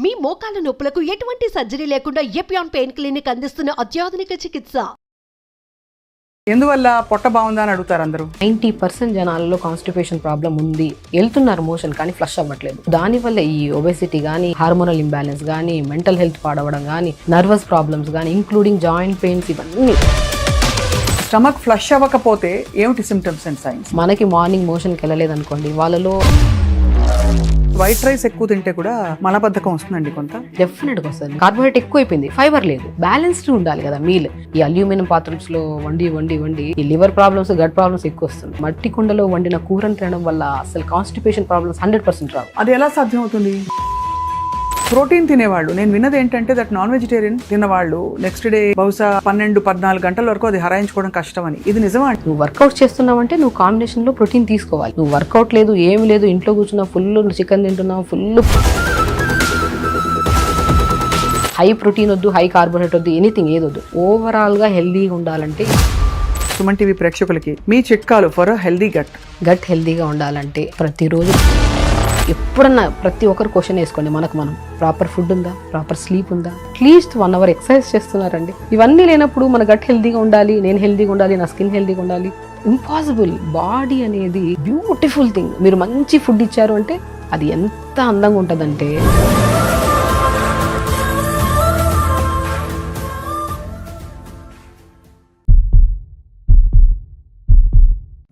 మీ మోకాల నొప్పులకు ఎటువంటి సర్జరీ లేకుండా ఎపియాన్ పెయిన్ క్లినిక్ అందిస్తున్న అత్యాధునిక చికిత్స. ఎందువల్ల పొట్ట బాగుందా అని అడుగుతారు అందరూ. 90% జనాలలో కాన్స్టిపేషన్ ప్రాబ్లం ఉంది, వెళ్తున్నారు మోషన్ కానీ ఫ్లష్ అవ్వట్లేదు. దానివల్ల ఈ ఒబెసిటీ కానీ, హార్మోనల్ ఇంబ్యాలెన్స్ కానీ, మెంటల్ హెల్త్ పాడవడం కానీ, నర్వస్ ప్రాబ్లమ్స్ కానీ, ఇంక్లూడింగ్ జాయింట్ పెయిన్స్, ఇవన్నీ. స్టమక్ ఫ్లష్ అవ్వకపోతే ఏమిటి సిమ్టమ్స్ అండ్ సైన్స్? మనకి మార్నింగ్ మోషన్కి వెళ్ళలేదు అనుకోండి, వాళ్ళలో వైట్ రైస్ ఎక్కువ తింటే కూడా మలబద్ధకం వస్తుందండి కొంత. డెఫినెట్గా వస్తుంది. కార్బోహైడ్రేట్ ఎక్కువ అయిపోయింది, ఫైబర్ లేదు, బ్యాలెన్స్డ్ ఉండాలి కదా మీల్. ఈ అల్యూమినియం పాత్రస్ లో వండి ఈ లివర్ ప్రాబ్లమ్స్, గట్ ప్రాబ్లమ్స్ ఎక్కువ వస్తుంది. మట్టి కుండలో వండిన కూరను తినడం వల్ల అసలు కాన్స్టిపేషన్ ప్రాబ్లమ్స్ 100% రావు. అది ఎలా సాధ్యం అవుతుంది? ప్రోటీన్ తినేవాళ్ళు, నేను విన్నది ఏంటంటే దట్ నాన్ వెజిటేరియన్ తిన్నవాళ్ళు నెక్స్ట్ డే బహుశా 12-14 గంటల వరకు అది హరాయించుకోవడం కష్టం అని. ఇది నిజమా? నువ్వు వర్కౌట్ చేస్తున్నావంటే నువ్వు కాంబినేషన్ లో ప్రోటీన్ తీసుకోవాలి. నువ్వు వర్కౌట్ లేదు, ఏమి లేదు, ఇంట్లో కూర్చున్నావు, ఫుల్ చికెన్ తింటున్నావు, ఫుల్ హై ప్రోటీన్ వద్దు, హై కార్బోహైడ్రేట్ వద్దు, ఎనీథింగ్ ఏదొద్దు. ఓవరాల్ గా హెల్దీగా ఉండాలంటే సుమన్ టీవీ ప్రేక్షకులకి మీ చిట్కాలు ఫర్ హెల్దీ గట్ హెల్దీగా ఉండాలంటే ప్రతిరోజు ఎప్పుడన్నా ప్రతి ఒక్కరు క్వశ్చన్ వేసుకోండి, మనం ప్రాపర్ ఫుడ్ ఉందా, ప్రాపర్ స్లీప్ ఉందా, అట్లీస్ట్ 1 hour ఎక్సర్సైజ్ చేస్తున్నారండి. ఇవన్నీ లేనప్పుడు మన గట్ హెల్దీగా ఉండాలి, నేను హెల్దీగా ఉండాలి, నా స్కిన్ హెల్దీగా ఉండాలి, ఇంపాసిబుల్. బాడీ అనేది బ్యూటిఫుల్ థింగ్. మీరు మంచి ఫుడ్ ఇచ్చారు అంటే అది ఎంత అందంగా ఉంటుందంటే.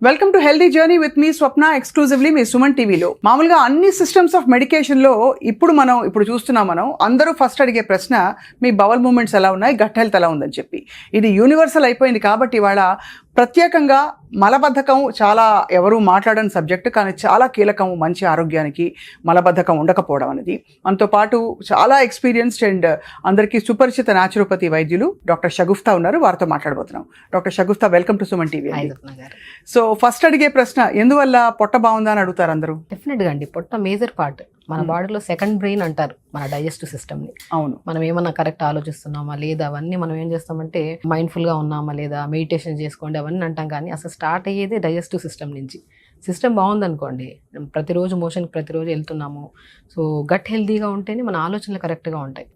Welcome to healthy journey with మీ స్వప్న, ఎక్స్క్లూజివ్లీ మీ సుమన్ టీవీలో. మామూలుగా అన్ని సిస్టమ్స్ ఆఫ్ మెడికేషన్లో ఇప్పుడు చూస్తున్నాం మనం అందరూ ఫస్ట్ అడిగే ప్రశ్న మీ బవల్ మూమెంట్స్ ఎలా ఉన్నాయి, గట్ హెల్త్ ఎలా ఉందని చెప్పి. ఇది యూనివర్సల్ అయిపోయింది కాబట్టి ఇవాళ ప్రత్యేకంగా మలబద్ధకం చాలా ఎవరు మాట్లాడని సబ్జెక్టు, కానీ చాలా కీలకం మంచి ఆరోగ్యానికి మలబద్ధకం ఉండకపోవడం అనేది. మనతో పాటు చాలా ఎక్స్పీరియన్స్డ్ అండ్ అందరికీ సుపరిచిత న్యాచురోపతి వైద్యులు డాక్టర్ షగుఫ్తా ఉన్నారు, వారితో మాట్లాడబోతున్నాం. Doctor Shagufta, welcome to Suman TV. So first అడిగే ప్రశ్న, ఎందువల్ల పొట్ట బాగుందా అని అడుగుతారు అందరూ. డెఫినెట్గా అండి, పొట్ట మేజర్ పార్ట్. మన బాడీలో సెకండ్ బ్రెయిన్ అంటారు మన డైజెస్టివ్ సిస్టమ్ని. అవును. మనం ఏమన్నా కరెక్ట్ ఆలోచిస్తున్నామా లేదా, అవన్నీ మనం ఏం చేస్తామంటే మైండ్ఫుల్గా ఉన్నామా లేదా, మెడిటేషన్ చేసుకోండి అవన్నీ అంటాం, కానీ అసలు స్టార్ట్ అయ్యేది డైజెస్టివ్ సిస్టమ్ నుంచి. సిస్టమ్ బాగుందనుకోండి, ప్రతిరోజు మోషన్కి ప్రతిరోజు వెళ్తున్నాము, సో గట్ హెల్తీగా ఉంటేనే మన ఆలోచనలు కరెక్ట్గా ఉంటాయి.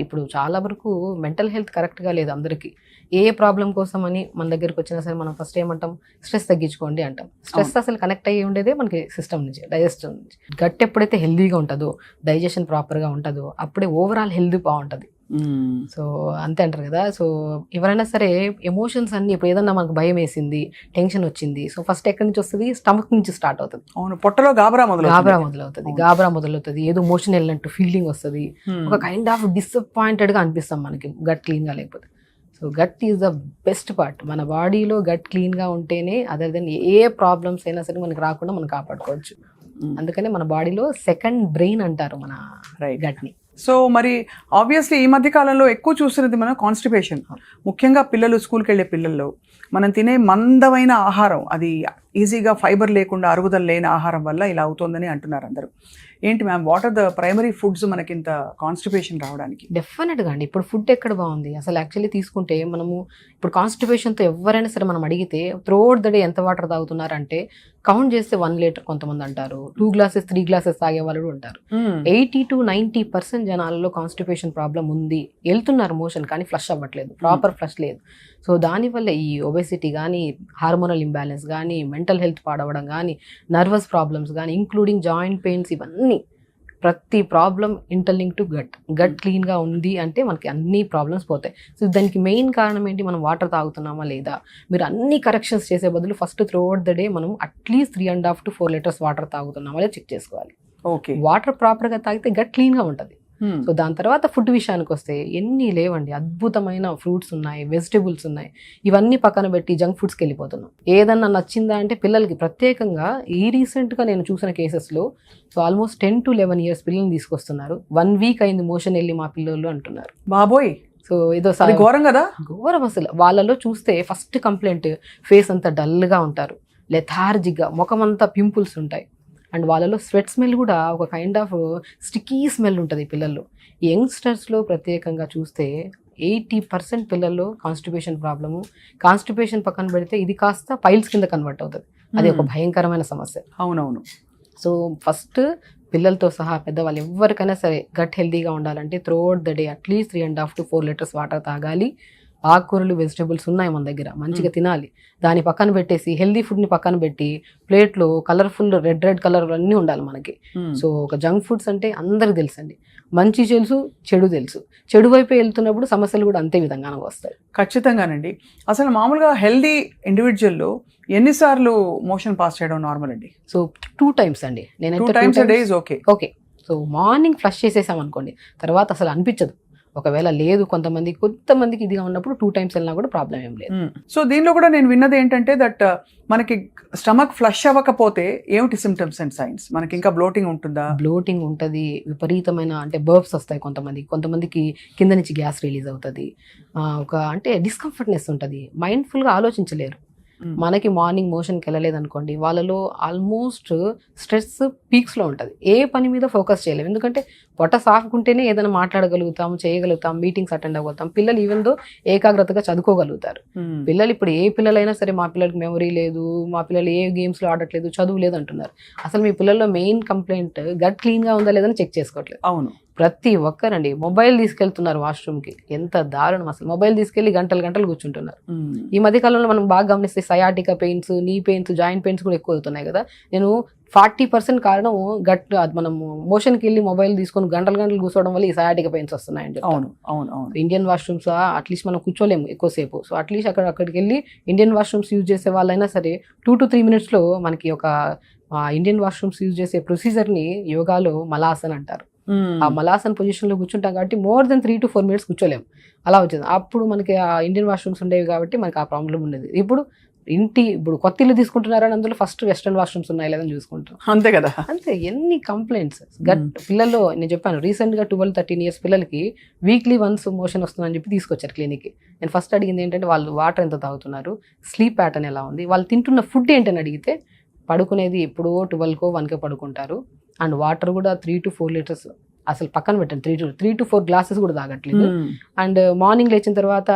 ఇప్పుడు చాలా వరకు మెంటల్ హెల్త్ కరెక్ట్గా లేదు అందరికీ. ఏ ప్రాబ్లం కోసం అని మన దగ్గరికి వచ్చినా సరే మనం ఫస్ట్ ఏమంటాం, స్ట్రెస్ తగ్గించుకోండి అంటాం. స్ట్రెస్ అసలు కనెక్ట్ అయ్యి ఉండేదే మనకి సిస్టమ్ నుంచి, డైజెస్టివ్ నుంచి. గట్ ఎప్పుడైతే హెల్దీగా ఉంటుందో, డైజెషన్ ప్రాపర్గా ఉంటుందో, అప్పుడే ఓవరాల్ హెల్త్ బాగుంటుంది. సో అంతే అంటారు కదా. సో ఎవరైనా సరే ఎమోషన్స్ అన్ని, ఇప్పుడు ఏదన్నా మనకు భయం వేసింది, టెన్షన్ వచ్చింది, సో ఫస్ట్ ఎక్కడి నుంచి వస్తుంది, స్టమక్ నుంచి స్టార్ట్ అవుతుంది. అవును, పొట్టలో గాబరా మొదలవుతుంది, ఏదో మోషన్ వెళ్ళినట్టు ఫీలింగ్ వస్తుంది, ఒక కైండ్ ఆఫ్ డిసప్పాయింటెడ్ గా అనిపిస్తాం మనకి గట్ క్లీన్ గా లేకపోతే. So gut is the best part. మన బాడీలో గట్ క్లీన్ గా ఉంటేనే అదర్ దెన్ ఏ ప్రాబ్లమ్స్ అయినా సరే మనకి రాకుండా మనం కాపాడుకోవచ్చు. అందుకనే మన బాడీలో సెకండ్ బ్రెయిన్ అంటారు మన గట్ ని. సో మరి ఆబ్వియస్లీ ఈ మధ్య కాలంలో ఎక్కువ చూస్తున్నది మనం కాన్స్టిపేషన్. ముఖ్యంగా పిల్లలు, స్కూల్కి వెళ్ళే పిల్లల్లో మనం తినే మందమైన ఆహారం, అది ఈజీగా ఫైబర్ లేకుండా అరుగుదల లేని ఆహారం వల్ల ఇలా అవుతుందని అంటున్నారు అందరూ. ఏంటి ma'am, what are the primary foods మనకి ఇంత కాన్స్టిపేషన్ రావడానికి? డెఫినెట్గా అండి, ఇప్పుడు ఫుడ్ ఎక్కడ బాగుంది అసలు. యాక్చువల్లీ తీసుకుంటే మనము ఇప్పుడు కాన్స్టిపేషన్తో ఎవరైనా సరే మనం అడిగితే త్రూఅవుట్ ద డే ఎంత వాటర్ తాగుతున్నారంటే కౌంట్ చేస్తే 1 లీటర్ కొంతమంది అంటారు, 2 glasses 3 glasses తాగే వాళ్ళు కూడా ఉంటారు. 80-90% జనాలలో కాన్స్టిపేషన్ ప్రాబ్లం ఉంది, వెళ్తున్నారు మోషన్ కానీ ఫ్లష్ అవ్వట్లేదు, ప్రాపర్ ఫ్లష్ లేదు. సో దానివల్ల ఈ ఒబెసిటీ కానీ, హార్మోనల్ ఇంబ్యాలెన్స్ కానీ, మెంటల్ హెల్త్ పాడవడం కానీ, నర్వస్ ప్రాబ్లమ్స్ కానీ, ఇంక్లూడింగ్ జాయింట్ పెయిన్స్, ఇవన్నీ ప్రతి ప్రాబ్లం ఇంటర్లింక్ టు గట్ క్లీన్గా ఉంది అంటే మనకి అన్ని ప్రాబ్లమ్స్ పోతాయి. సో దానికి మెయిన్ కారణం ఏంటి, మనం వాటర్ తాగుతున్నామా లేదా. మీరు అన్ని కరెక్షన్స్ చేసే బదులు ఫస్ట్ త్రూఅవుట్ ద డే మనం అట్లీస్ట్ 3.5 to 4 liters వాటర్ తాగుతున్నామా లేదా చెక్ చేసుకోవాలి. ఓకే, వాటర్ ప్రాపర్గా తాగితే గట్ క్లీన్గా ఉంటుంది. సో దాని తర్వాత ఫుడ్ విషయానికి వస్తే ఎన్ని లేవండి, అద్భుతమైన ఫ్రూట్స్ ఉన్నాయి, వెజిటేబుల్స్ ఉన్నాయి, ఇవన్నీ పక్కన పెట్టి జంక్ ఫుడ్స్కి వెళ్ళిపోతున్నాం. ఏదన్నా నచ్చిందా అంటే పిల్లలకి ప్రత్యేకంగా ఈ రీసెంట్గా నేను చూసిన కేసెస్లో సో ఆల్మోస్ట్ 10 to 11 years పిల్లల్ని తీసుకొస్తున్నారు. 1 week అయింది మోషన్ వెళ్ళి మా పిల్లలు అంటున్నారు. బాబోయ్, సో ఏదో ఘోరం కదా, ఘోరం అసలు. వాళ్ళలో చూస్తే ఫస్ట్ కంప్లైంట్ ఫేస్ అంతా డల్గా ఉంటారు, లెథార్జిక్గా, ముఖం అంతా పింపుల్స్ ఉంటాయి, అండ్ వాళ్ళలో స్వెట్ స్మెల్ కూడా ఒక కైండ్ ఆఫ్ స్టిక్కీ స్మెల్ ఉంటుంది పిల్లల్లో. యంగ్స్టర్స్లో ప్రత్యేకంగా చూస్తే 80% పిల్లల్లో కాన్స్టిపేషన్ ప్రాబ్లము. కాన్స్టిపేషన్ పక్కన పెడితే ఇది కాస్త పైల్స్ కింద కన్వర్ట్ అవుతుంది, అది ఒక భయంకరమైన సమస్య. అవునవును. సో ఫస్ట్ పిల్లలతో సహా పెద్దవాళ్ళు ఎవరికైనా సరే గట్ హెల్తీగా ఉండాలంటే throughout the day at least 3.5 to 4 litres water తాగాలి. ఆకుకూరలు వెజిటబుల్స్ ఉన్నాయి మన దగ్గర, మంచిగా తినాలి. దాని పక్కన పెట్టేసి హెల్దీ ఫుడ్ని పక్కన పెట్టి ప్లేట్లో కలర్ఫుల్ రెడ్ కలర్ అన్నీ ఉండాలి మనకి. సో ఒక జంక్ ఫుడ్స్ అంటే అందరికి తెలుసండి, మంచి తెలుసు, చెడు తెలుసు. చెడు వైపు వెళ్తున్నప్పుడు సమస్యలు కూడా అంతే విధంగా వస్తాయి. ఖచ్చితంగానండి. అసలు మామూలుగా హెల్దీ ఇండివిజువల్లో ఎన్నిసార్లు మోషన్ పాస్ చేయడం నార్మల్ అండి? సో 2 times అండి. 2 times a day is okay. Okay. So morning flush చేసేసాం అనుకోండి, తర్వాత అసలు అనిపించదు. ఒకవేళ లేదు కొంతమందికి ఇదిగా ఉన్నప్పుడు 2 times వెళ్ళినా కూడా ప్రాబ్లం ఏం లేదు. సో దీనిలో కూడా నేను విన్నది ఏంటంటే దట్ మనకి స్టమక్ ఫ్లష్ అవ్వకపోతే ఏమిటి సిమ్టమ్స్ అండ్ సైన్స్? మనకి ఇంకా బ్లోటింగ్ ఉంటుందా? బ్లోటింగ్ ఉంటుంది, విపరీతమైన అంటే బర్బ్స్ వస్తాయి కొంతమందికి కింద నుంచి గ్యాస్ రిలీజ్ అవుతుంది, ఒక అంటే డిస్కంఫర్ట్నెస్ ఉంటుంది, మైండ్ఫుల్గా ఆలోచించలేరు. మనకి మార్నింగ్ మోషన్కి వెళ్ళలేదు అనుకోండి, వాళ్ళలో ఆల్మోస్ట్ స్ట్రెస్ పీక్స్లో ఉంటుంది, ఏ పని మీద ఫోకస్ చేయలేము. ఎందుకంటే పొట్ట సాఫ్కుంటేనే ఏదైనా మాట్లాడగలుగుతాం, చేయగలుగుతాం, మీటింగ్స్ అటెండ్ అవ్వగలుగుతాం. పిల్లలు ఈవెన్ దో ఏకాగ్రతగా చదువుకోగలుగుతారు. పిల్లలు ఇప్పుడు ఏ పిల్లలైనా సరే మా పిల్లలకి మెమరీ లేదు, మా పిల్లలు ఏ గేమ్స్లో ఆడట్లేదు, చదువు లేదు అంటున్నారు. అసలు మీ పిల్లల్లో మెయిన్ కంప్లైంట్ గట్ క్లీన్గా ఉందా లేదని చెక్ చేసుకోవట్లేదు. అవును, ప్రతి ఒక్కరండి మొబైల్ తీసుకెళ్తున్నారు వాష్రూమ్కి, ఎంత దారుణం అసలు. మొబైల్ తీసుకెళ్లి గంటలు కూర్చుంటున్నారు. ఈ మధ్య కాలంలో మనం బాగా గమనిస్తే సయాటికా పెయిన్స్, నీ పెయిన్స్, జాయింట్ పెయిన్స్ కూడా ఎక్కువ అవుతున్నాయి కదా. నేను 40% కారణం మనం మోషన్కి వెళ్ళి మొబైల్ తీసుకొని గంటలు కూర్చోవడం వల్ల ఈ సయాటికా పెయిన్స్ వస్తున్నాయని చెప్తాను. ఇండియన్ వాష్రూమ్స్ అట్లీస్ట్ మనం కూర్చోలేము ఎక్కువసేపు. సో అట్లీస్ట్ అక్కడికి వెళ్ళి ఇండియన్ వాష్రూమ్స్ యూజ్ చేసే వాళ్ళైనా సరే 2 to 3 minutesలో మనకి ఒక ఇండియన్ వాష్రూమ్స్ యూజ్ చేసే ప్రొసీజర్ని యోగాలో మలాసన్ అంటారు. ఆ మలాసన్ పొజిషన్లో కూర్చుంటాం కాబట్టి మోర్ దెన్ 3 to 4 minutes కూర్చోలేము, అలా వచ్చింది. అప్పుడు మనకి ఆ ఇండియన్ వాష్రూమ్స్ ఉండేవి కాబట్టి మనకి ఆ ప్రాబ్లం ఉండేది. ఇప్పుడు కొత్త ఇల్లు తీసుకుంటున్నారని అందులో ఫస్ట్ వెస్టర్న్ వాష్రూమ్స్ ఉన్నాయి లేదని చూసుకుంటాం. అంతే కదా. అంతే ఎన్ని కంప్లైంట్స్. పిల్లల్లో నేను చెప్పాను రీసెంట్గా 12-13 years పిల్లలకి వీక్లీ వన్స్ మోషన్ వస్తుందని చెప్పి తీసుకొచ్చారు క్లినిక్కి. నేను ఫస్ట్ అడిగింది ఏంటంటే వాళ్ళు వాటర్ ఎంత తాగుతున్నారు, స్లీప్ ప్యాటర్న్ ఎలా ఉంది, వాళ్ళు తింటున్న ఫుడ్ ఏంటని అడిగితే పడుకునేది ఎప్పుడో 12కో 1కో పడుకుంటారు. అండ్ వాటర్ కూడా 3 to 4 liters అసలు పక్కన పెట్టండి, 3 to 4 glasses కూడా తాగట్లేదు. అండ్ మార్నింగ్ లేచిన తర్వాత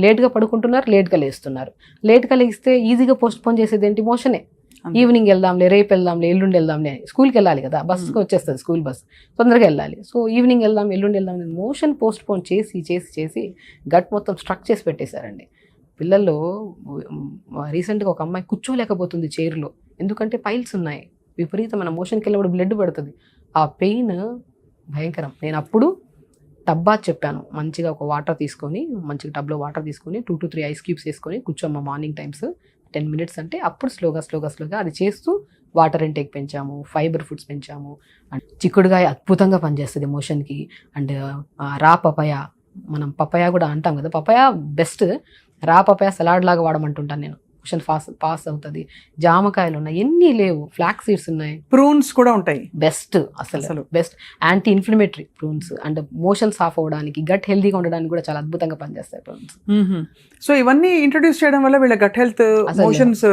లేట్గా పడుకుంటున్నారు, లేట్గా లేస్తున్నారు. లేట్గా లేస్తే ఈజీగా పోస్ట్ పోన్ చేసేది ఏంటి, మోషనే. ఈవినింగ్ వెళ్దాంలే, రేపు వెళ్దాంలే, ఎల్లుండి వెళ్దాంలే, స్కూల్కి వెళ్ళాలి కదా, బస్కి వచ్చేస్తుంది స్కూల్ బస్, తొందరగా వెళ్ళాలి. సో ఈవినింగ్ వెళ్దాం, ఎల్లుండి వెళ్దాం, మోషన్ పోస్ట్ పోన్ చేసి గట్ మొత్తం స్ట్రక్ చేసి పెట్టేశారండి. పిల్లల్లో రీసెంట్గా ఒక అమ్మాయి కూర్చోలేకపోతుంది చైర్లో, ఎందుకంటే పైల్స్ ఉన్నాయి, విపరీతమైన మోషన్కి వెళ్ళినప్పుడు బ్లడ్ పడుతుంది, ఆ పెయిన్ భయంకరం. నేను అప్పుడు టబ్బా చెప్పాను, మంచిగా ఒక వాటర్ తీసుకొని, మంచిగా టబ్లో వాటర్ తీసుకొని 2 to 3 ice cubes వేసుకొని కూర్చోమ్మ మార్నింగ్ టైమ్స్ 10 minutes అంటే అప్పుడు స్లోగా అది చేస్తూ వాటర్ ఇంటేక్ పెంచాము, ఫైబర్ ఫుడ్స్ పెంచాము. అండ్ చిక్కుడుగాయ అద్భుతంగా పనిచేస్తుంది మోషన్కి. అండ్ రా పపాయ, మనం పపాయ కూడా అంటాం కదా, papaya best. Raw papaya salad లాగా వాడమంటుంటాను నేను, మోషన్ పాస్ అవుతుంది. జామకాయలు ఉన్నాయి, ఎన్ని లేవు, ఫ్లాక్స్ సీడ్స్ ఉన్నాయి, ప్రూన్స్ కూడా ఉంటాయి, బెస్ట్ అసలు best. Anti inflammatory prunes, and motion సాఫ్ అవ్వడానికి, గట్ హెల్దీగా ఉండడానికి కూడా చాలా అద్భుతంగా పనిచేస్తాయి ప్రూన్స్. సో ఇవన్నీ ఇంట్రొడ్యూస్ చేయడం వల్ల వీళ్ళ గట్ హెల్త్, మోషన్స్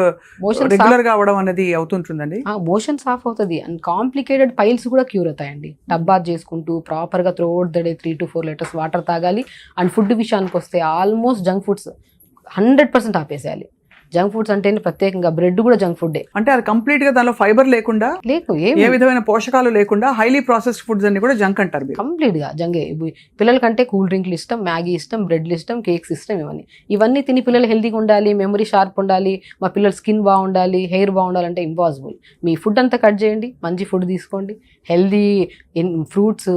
రెగ్యులర్ గా అవడం అనేది అవుతుంటుందండి. మోషన్ సాఫ్ అవుతుంది అండ్ కాంప్లికేటెడ్ పైల్స్ కూడా క్యూర్ అవుతాయండి. టబ్బాత్ చేసుకుంటూ ప్రాపర్గా throughout the day 3 to 4 liters water తాగాలి. అండ్ ఫుడ్ విషయానికి వస్తే ఆల్మోస్ట్ జంక్ ఫుడ్స్ 100% ఆపేసేయాలి. జంక్ ఫుడ్స్ అంటే ప్రత్యేకంగా బ్రెడ్ కూడా జంక్ ఫుడ్. అంటే అది కంప్లీట్ గా దానిలో ఫైబర్ లేకుండా, ఏ విధమైన పోషకాలు లేకుండా హైలీ ప్రాసెస్డ్ ఫుడ్స్ అన్ని కూడా జంక్ అంటారు. కంప్లీట్ గా జంగే. పిల్లలకంటే కూల్ డ్రింక్లు ఇష్టం, మ్యాగీ ఇష్టం, బ్రెడ్లు ఇష్టం, కేక్స్ ఇష్టం. ఇవన్నీ తిని పిల్లలు హెల్తీగా ఉండాలి, మెమరీ షార్ప్ ఉండాలి, మా పిల్లల స్కిన్ బాగుండాలి, హెయిర్ బాగుండాలంటే ఇంపాసిబుల్. మీ ఫుడ్ అంతా కట్ చేయండి, మంచి ఫుడ్ తీసుకోండి, హెల్దీ ఫ్రూట్స్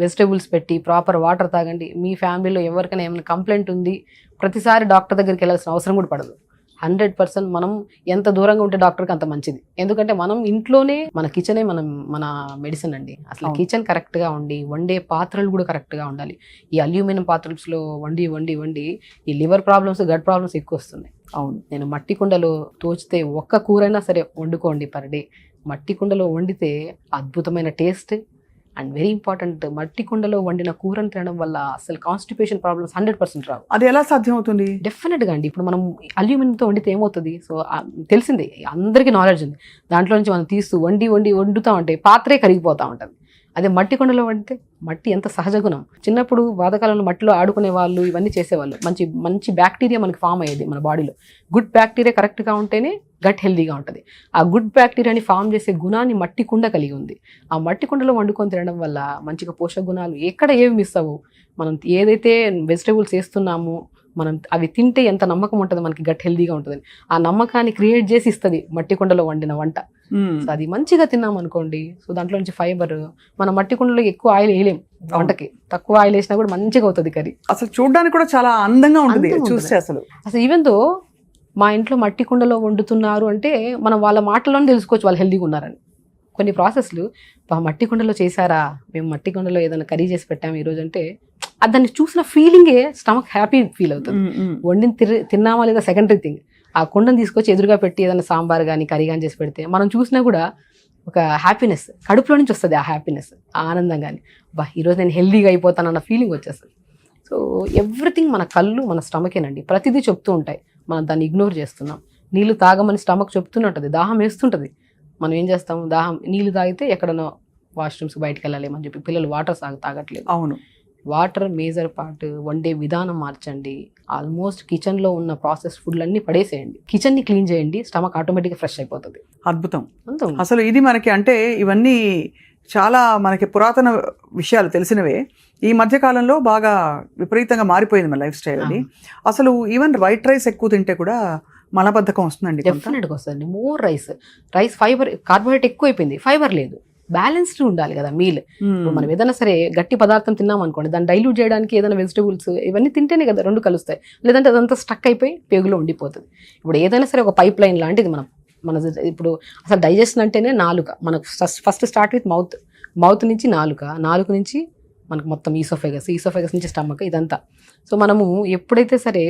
వెజిటేబుల్స్ పెట్టి ప్రాపర్ వాటర్ తాగండి. మీ ఫ్యామిలీలో ఎవరికైనా ఏమైనా కంప్లైంట్ ఉంది, ప్రతిసారి డాక్టర్ దగ్గరికి వెళ్ళాల్సిన అవసరం కూడా పడదు. 100% మనం ఎంత దూరంగా ఉంటే డాక్టర్కి అంత మంచిది. ఎందుకంటే మనం ఇంట్లోనే మన కిచెనే మన మెడిసిన్ అండి. అసలు కిచెన్ కరెక్ట్గా ఉండి, వండే పాత్రలు కూడా కరెక్ట్గా ఉండాలి. ఈ అల్యూమినియం పాత్రలో వండి ఈ లివర్ ప్రాబ్లమ్స్, గట్ ప్రాబ్లమ్స్ ఎక్కువ వస్తున్నాయి. అవును, నేను మట్టి కుండలో తోచితే ఒక్క కూరైనా సరే వండుకోండి పర్ డే. మట్టి కుండలో వండితే అద్భుతమైన టేస్ట్. అండ్ వెరీ ఇంపార్టెంట్, మట్టి కుండలో వండిన కూరని తినడం వల్ల అసలు కాన్స్టిపేషన్ ప్రాబ్లమ్స్ 100% రావు. అది ఎలా సాధ్యం అవుతుంది? డెఫినెట్గా అండి. ఇప్పుడు మనం అల్యూమినియంతో వండితే ఏమవుతుంది, సో తెలిసిందే, అందరికీ నాలెడ్జ్ ఉంది. దాంట్లో నుంచి మనం తీస్తూ వండుతూ ఉంటే పాత్రే కరిగిపోతూ ఉంటుంది. అదే మట్టి కుండలో వండితే మట్టి ఎంత సహజ గుణం. చిన్నప్పుడు పాతకాలంలో మట్టిలో ఆడుకునే వాళ్ళు, ఇవన్నీ చేసేవాళ్ళు. మంచి మంచి బ్యాక్టీరియా మనకి ఫామ్ అయ్యేది మన బాడీలో. గుడ్ బ్యాక్టీరియా కరెక్ట్గా ఉంటేనే గట్ హెల్దీగా ఉంటుంది. ఆ గుడ్ బ్యాక్టీరియాని ఫామ్ చేసే గుణాన్ని మట్టి కుండ కలిగి ఉంది. ఆ మట్టి కుండలో వండుకొని తినడం వల్ల మంచిగా పోషక గుణాలు ఎక్కడ ఏవి మిస్ అవ్వవు. మనం ఏదైతే వెజిటేబుల్స్ వేస్తున్నామో మనం అవి తింటే ఎంత నమ్మకం ఉంటుంది మనకి గట్ హెల్దీగా ఉంటుంది. ఆ నమ్మకాన్ని క్రియేట్ చేసి ఇస్తుంది మట్టి కుండలో వండిన వంట. సో అది మంచిగా తిన్నాం అనుకోండి, సో దాంట్లో నుంచి ఫైబర్, మన మట్టి కుండలో ఎక్కువ ఆయిల్ వేయలేం వంటకి, తక్కువ ఆయిల్ వేసినా కూడా మంచిగా అవుతుంది కర్రీ. అసలు చూడడానికి కూడా చాలా అందంగా ఉంటుంది చూస్తే. అసలు ఈవెన్ తో మా ఇంట్లో మట్టి కుండలో వండుతున్నారు అంటే మనం వాళ్ళ మాటల్లోనే తెలుసుకోవచ్చు వాళ్ళు హెల్దీగా ఉన్నారని. కొన్ని ప్రాసెస్లు మట్టి కుండలో చేశారా, మేము మట్టి కుండలో ఏదైనా కర్రీ చేసి పెట్టాము ఈరోజు అంటే దాన్ని చూసిన ఫీలింగే స్టమక్ హ్యాపీ ఫీల్ అవుతుంది. వండిని తిన్నామా లేదా సెకండరీ థింగ్. ఆ కుండను తీసుకొచ్చి ఎదురుగా పెట్టి ఏదైనా సాంబార్ కానీ కర్రీ కానీ చేసి పెడితే మనం చూసినా కూడా ఒక హ్యాపీనెస్ కడుపులో నుంచి వస్తుంది. ఆ హ్యాపీనెస్, ఆ ఆనందం కానీ ఈరోజు నేను హెల్దీగా అయిపోతానన్న ఫీలింగ్ వచ్చేస్తుంది. సో ఎవ్రీథింగ్ మన కళ్ళు మన స్టమకేనండి. ప్రతిదీ చెప్తూ ఉంటాయి, మనం దాన్ని ఇగ్నోర్ చేస్తున్నాం. నీళ్ళు తాగమని స్టమక్ చెప్తున్నట్టుంది, దాహం వేస్తుంటుంది. మనం ఏం చేస్తాం, దాహం నీళ్ళు తాగితే ఎక్కడనో వాష్రూమ్స్ బయటకు వెళ్ళాలేమని చెప్పి పిల్లలు వాటర్ తాగట్లేదు. అవును, వాటర్ మేజర్ పార్ట్. వండే విధానం మార్చండి. ఆల్మోస్ట్ కిచెన్లో ఉన్న ప్రాసెస్ ఫుడ్లన్నీ పడేసేయండి, కిచెన్ని క్లీన్ చేయండి, స్టమక్ ఆటోమేటిక్గా ఫ్రెష్ అయిపోతుంది. అద్భుతం. అసలు ఇది మనకి అంటే ఇవన్నీ చాలా మనకి పురాతన విషయాలు తెలిసినవే. ఈ మధ్య కాలంలో బాగా విపరీతంగా మారిపోయింది మన లైఫ్ స్టైల్ అని. అసలు ఈవెన్ వైట్ రైస్ ఎక్కువ తింటే కూడా మలబద్ధకం వస్తుందండి. డెఫినెట్గా వస్తుంది. మోర్ రైస్ ఫైబర్, కార్బోహైడ్రేట్ ఎక్కువ అయిపోయింది, ఫైబర్ లేదు. బ్యాలెన్స్డ్ ఉండాలి కదా మీల్. మనం ఏదైనా సరే గట్టి పదార్థం తిన్నాం అనుకోండి, దాన్ని డైల్యూట్ చేయడానికి ఏదైనా వెజిటబుల్స్ ఇవన్నీ తింటేనే కదా రెండు కలుస్తాయి. లేదంటే అదంతా స్టక్ అయిపోయి పేగులో ఉండిపోతుంది. ఇప్పుడు ఏదైనా సరే ఒక పైప్ లైన్ లాంటిది మన ఇప్పుడు అసలు డైజెషన్ అంటేనే నాలుక. మనకు ఫస్ట్ స్టార్ట్ విత్ మౌత్ నుంచి నాలుక నుంచి మనకు మొత్తం ఈసోఫెగస్ నుంచి స్టమక్, ఇదంతా. సో మనము ఎప్పుడైతే సరే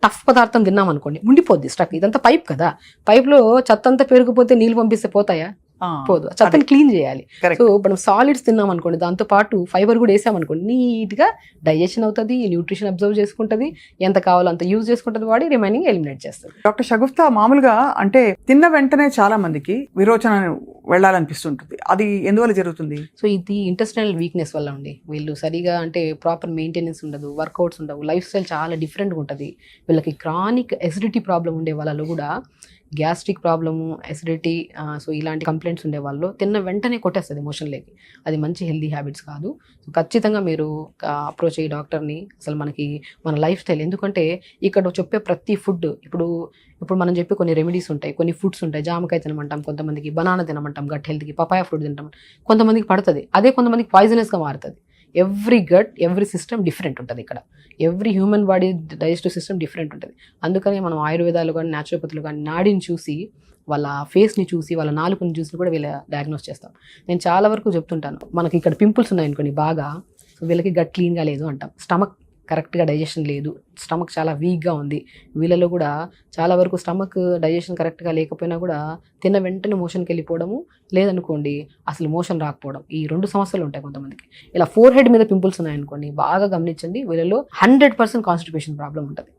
టఫ్ పదార్థం తిన్నాం అనుకోండి ఉండిపోద్ది స్టక్. ఇదంతా పైప్ కదా, పైప్లో చెత్త అంతా పెరిగిపోతే నీళ్ళు పంపిస్తే పోతాయా? పోదు. చెత్తని క్లీన్ చేయాలి. సో మనం సాలిడ్స్ తిన్నాం అనుకోండి, దాంతో పాటు ఫైబర్ కూడా వేసామనుకోండి, నీట్గా డైజెషన్ అవుతుంది, న్యూట్రిషన్ అబ్జర్వ్ చేసుకుంటుంది, ఎంత కావాలో అంత యూజ్ చేసుకుంటుంది బాడీ, రిమైనింగ్ ఎలిమినేట్ చేస్తుంది. డాక్టర్ షగుఫ్తా, మామూలుగా అంటే తిన్న వెంటనే చాలా మందికి విరోచన వెళ్ళాలనిపిస్తుంటుంది, అది ఎందువల్ల జరుగుతుంది? సో ఇది ఇంటెస్టైనల్ వీక్నెస్ వల్ల అండి. వీళ్ళు సరిగా అంటే ప్రాపర్ మెయింటెనెన్స్ ఉండదు, వర్కౌట్స్ ఉండవు, లైఫ్ స్టైల్ చాలా డిఫరెంట్గా ఉంటుంది. వీళ్ళకి క్రానిక్ ఎసిడిటీ ప్రాబ్లం ఉండే వాళ్ళలో కూడా గ్యాస్ట్రిక్ ప్రాబ్లము, ఎసిడిటీ, సో ఇలాంటి కంప్లైంట్స్ ఉండే వాళ్ళు తిన్న వెంటనే కొట్టేస్తుంది ఎమోషన్లోకి. అది మంచి హెల్దీ హ్యాబిట్స్ కాదు. సో ఖచ్చితంగా మీరు అప్రోచ్ అయ్యి డాక్టర్ని. అసలు మనకి మన లైఫ్ స్టైల్, ఎందుకంటే ఇక్కడ చెప్పే ప్రతి ఫుడ్, ఇప్పుడు మనం చెప్పే కొన్ని రెమెడీస్ ఉంటాయి, కొన్ని ఫుడ్స్ ఉంటాయి. జామకాయ తినమంటాం, కొంతమందికి బనానా తినమంటాం గట్ హెల్త్కి, పపాయ ఫ్రూట్ తింటాం, కొంతమందికి పడుతుంది, అదే కొంతమందికి పాయిజనస్గా మారుతుంది. ఎవ్రీ సిస్టమ్ డిఫరెంట్ ఉంటుంది. ఇక్కడ every human body digestive system different ఉంటుంది. అందుకని మనం ఆయుర్వేదాలు కానీ న్యాచురోపతులు కానీ నాడిని చూసి, వాళ్ళ ఫేస్ని చూసి, వాళ్ళ నాలుకని చూసి కూడా వీళ్ళ డయాగ్నోస్ చేస్తాం. నేను చాలా వరకు చెప్తుంటాను, మనకి ఇక్కడ పింపుల్స్ ఉన్నాయనుకోండి బాగా, సో వీళ్ళకి గట్ క్లీన్గా లేదు అంటాం, స్టమక్ కరెక్ట్గా డైజెషన్ లేదు, స్టమక్ చాలా వీక్గా ఉంది. వీళ్ళలో కూడా చాలా వరకు స్టమక్ డైజెషన్ కరెక్ట్గా లేకపోయినా కూడా తిన్న వెంటనే మోషన్కి వెళ్ళిపోవడము, లేదనుకోండి అసలు మోషన్ రాకపోవడం, ఈ 2 సమస్యలు ఉంటాయి కొంతమందికి. ఇలా ఫోర్ హెడ్ మీద పింపుల్స్ ఉన్నాయనుకోండి, బాగా గమనించండి, వీళ్ళలో 100% కాన్స్టిపేషన్ ప్రాబ్లం ఉంటుంది.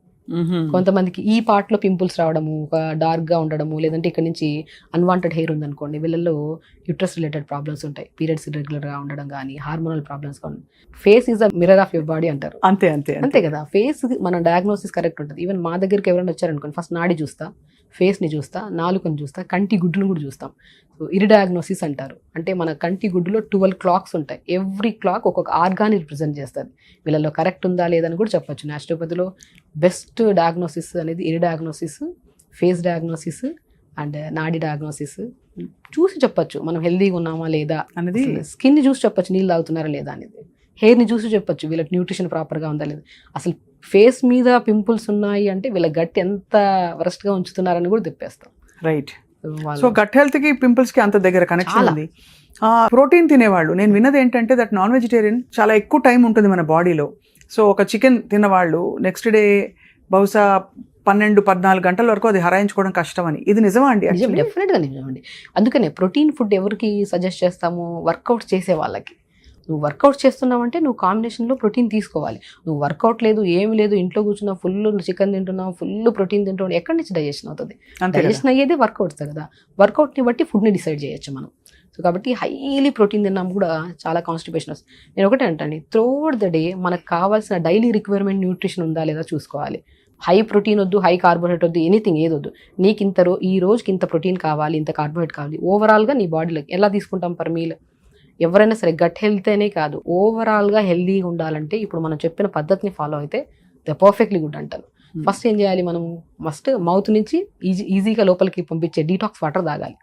కొంతమందికి ఈ పార్ట్లో పింపుల్స్ రావడము, ఒక డార్క్గా ఉండడము, లేదంటే ఇక్కడ నుంచి అన్వాంటెడ్ హెయిర్ ఉందనుకోండి, వీళ్ళల్లో యూట్రస్ రిలేటెడ్ ప్రాబ్లమ్స్ ఉంటాయి, పీరియడ్స్ ఇర్రెగ్యులర్గా ఉండడం కానీ, హార్మోనల్ ప్రాబ్లమ్స్ కానీ. Face is the mirror of your body అంటారు. అంతే కదా, ఫేస్ మన డయాగ్నోసిస్ కరెక్ట్ ఉంటుంది. ఈవెన్ మా దగ్గరికి ఎవరైనా వచ్చారనుకోండి, ఫస్ట్ నాడి చూస్తా, ఫేస్ని చూస్తా, నాలుకని చూస్తా, కంటి గుడ్డును కూడా చూస్తాం. సో ఇరిడాగ్నోసిస్ అంటారు. అంటే మన కంటి గుడ్డులో 12 క్లాక్స్ ఉంటాయి. ఎవ్రీ క్లాక్ ఒక్కొక్క ఆర్గాన్ రిప్రజెంట్ చేస్తుంది. వీళ్ళలో కరెక్ట్ ఉందా లేదని కూడా చెప్పొచ్చు. న్యాచురోపతిలో బెస్ట్ డయాగ్నోసిస్ అనేది ఇరిడాగ్నోసిస్, ఫేస్ డయాగ్నోసిస్ అండ్ నాడి డయాగ్నోసిస్ చూసి చెప్పొచ్చు మనం హెల్దీగా ఉన్నామా లేదా అనేది. స్కిన్ని చూసి చెప్పొచ్చు నీళ్ళు తాగుతున్నారా లేదా అనేది. హెయిర్ని చూసి చెప్పొచ్చు వీళ్ళకి న్యూట్రిషన్ ప్రాపర్గా ఉందా లేదా. అసలు ఫేస్ మీద పింపుల్స్ ఉన్నాయి అంటే వీళ్ళ గట్ ఎంత వరస్ట్గా ఉంచుతున్నారని కూడా తెప్పేస్తాం. రైట్. సో గట్ హెల్త్కి పింపుల్స్కి అంత దగ్గర కనెక్షన్ ఉంది. ప్రోటీన్ తినేవాళ్ళు, నేను విన్నది ఏంటంటే దట్ నాన్ వెజిటేరియన్ చాలా ఎక్కువ టైం ఉంటుంది మన బాడీలో. సో ఒక చికెన్ తిన్నవాళ్ళు నెక్స్ట్ డే బహుశా 12-14 గంటల వరకు అది హరాయించుకోవడం కష్టం అని, ఇది నిజమా అండి? డెఫినెట్గా నిజమండి. అందుకనే ప్రోటీన్ ఫుడ్ ఎవరికి సజెస్ట్ చేస్తాము? వర్కౌట్ చేసే వాళ్ళకి. నువ్వు వర్కౌట్ చేస్తున్నావంటే నువ్వు కాంబినేషన్లో ప్రోటీన్ తీసుకోవాలి. నువ్వు వర్కౌట్ లేదు, ఏమి లేదు, ఇంట్లో కూర్చున్నావు, ఫుల్ చికెన్ తింటున్నావు, ఫుల్ ప్రోటీన్ తింటున్నావు, ఎక్కడి నుంచి డైజెషన్ అవుతుంది? డైజెషన్ అయ్యేదే వర్కౌట్స్ కదా. వర్కౌట్ని బట్టి ఫుడ్ని డిసైడ్ చేయొచ్చు మనం. సో కాబట్టి హైలీ ప్రోటీన్ తిన్నాం కూడా చాలా కాన్స్టిపేషన్ వస్తుంది. నేను ఒకటే అంటాను, త్రూఅవుట్ ద డే మనకు కావాల్సిన డైలీ రిక్వైర్మెంట్ న్యూట్రిషన్ ఉందా లేదా చూసుకోవాలి. హై ప్రోటీన్ వద్దు, హై కార్బోహైడ్రేట్ వద్దు, ఎనీథింగ్ ఏదొద్దు. నీకు ఈ రోజుకి ఇంత ప్రోటీన్ కావాలి, ఇంత కార్బోహైడ్రేట్ కావాలి. ఓవరాల్గా నీ బాడీలోకి ఎలా తీసుకుంటాం పర్ మీల్. ఎవరైనా సరే గట్ హెల్త్ అనే కాదు, ఓవరాల్గా హెల్తీగా ఉండాలంటే ఇప్పుడు మనం చెప్పిన పద్ధతిని ఫాలో అయితే ద పర్ఫెక్ట్లీ గుడ్ అంటాను. ఫస్ట్ ఏం చేయాలి, మనం ఫస్ట్ మౌత్ నుంచి ఈజీగా లోపలికి పంపించే డీటాక్స్ వాటర్ తాగాలి.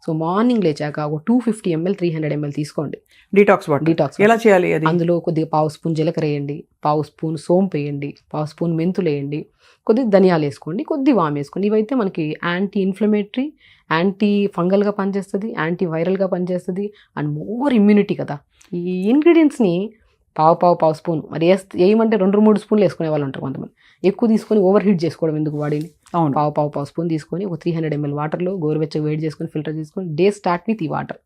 సో మార్నింగ్ లేచాక ఒక 250 ml 300 ml తీసుకోండి డీటాక్స్ వాటర్. డీటాక్స్ ఎలా చేయాలి అది? అందులో కొద్దిగా పావు స్పూన్ జీలకర్ర వేయండి, పావు స్పూన్ సోంపు వేయండి, పావు స్పూన్ మెంతులు వేయండి, కొద్దిగా ధనియాలు వేసుకోండి, కొద్ది వామ్ వేసుకోండి. ఇవైతే మనకి యాంటీ ఇన్ఫ్లమేటరీ, యాంటీ ఫంగల్గా పనిచేస్తుంది, యాంటీ వైరల్గా పనిచేస్తుంది, అండ్ మోర్ ఇమ్యూనిటీ కదా. ఈ ఇంగ్రీడియంట్స్ని పావు స్పూన్ మరి వేయమంటే 2-3 స్పూన్లు వేసుకునే వాళ్ళు ఉంటారు కొంతమంది. ఎక్కువ తీసుకొని ఓవర్ హీట్ చేసుకోవడం ఎందుకు బాడీని. పావు స్పూన్ తీసుకొని ఒక 300 ml వాటర్లో గోరువెచ్చగా వేడి చేసుకొని ఫిల్టర్ చేసుకొని డే స్టార్ట్ విత్ ఈ వాటర్.